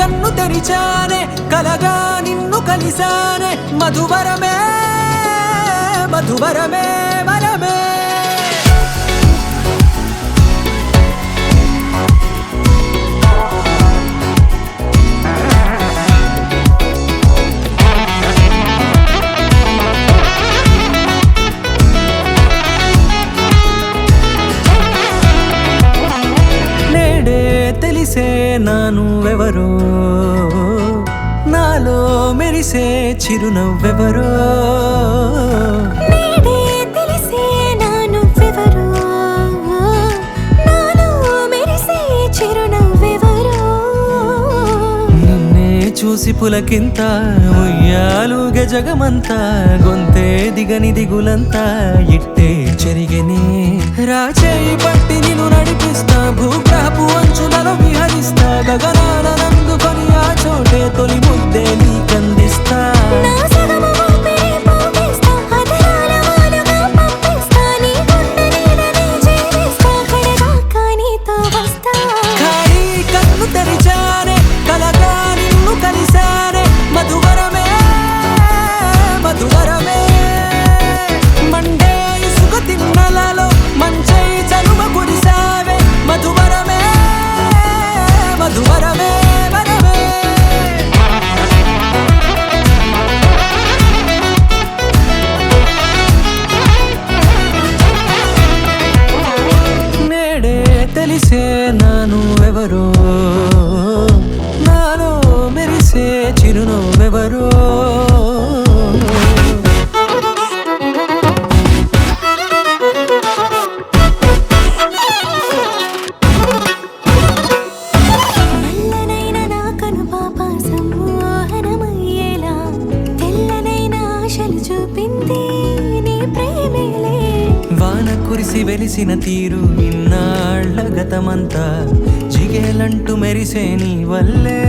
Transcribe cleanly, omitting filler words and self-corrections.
కన్ను తెరిచానే కలగా నిన్ను కలిసానే మధువరమే మధువరమే వరమే తెలిసే నానువెవరో నాలో మెరిసే చిరునవ్వెవరో నేడే తెలిసే నానువెవరో నాలో మెరిసే చిరునవ్వెవరో నిన్నే చూసి పులకింత ఉయ్యాలుగే జగమంతా గొంతే దిగని దిగులంతా ఇట్టే చెరిగెనే రాచేయి పట్టి నిన్ను నడిపిస్తా భూగ్రహపు అంచులలో విహరిస్తా గగనాల నందుకొని ఆ చోటే తొలి ముద్దే నీకందిస్తా నా సగము ఊపిరి పోగేస్తా అదరాల వాలుగా పంపిస్తా నీ గుండె నీడనే చేరేస్తా కడదాకా నీతో వస్తా ఖాళీ కన్ను తెరిచానే కలగా నిన్ను కలిసానే మధువరమే మధువరమే మండే ఇసుక తిన్నలలో మంచై చలువ కురిసావే మధువరమే మధువరమే వరమే నేడే తెలిసే నానువెవరో నాలో మెరిసే చిరునవ్వెవరో నల్లనైన నా కనుపాప సమ్మోహనమయ్యేలా తెల్లనైన ఆశలు చూపింది నీ ప్రేమేలే వాన కురిసి వెలిసిన తీరు ఇన్నాళ్ల గతమంతా జిగేలంటూ మెరిసే నీ వల్లే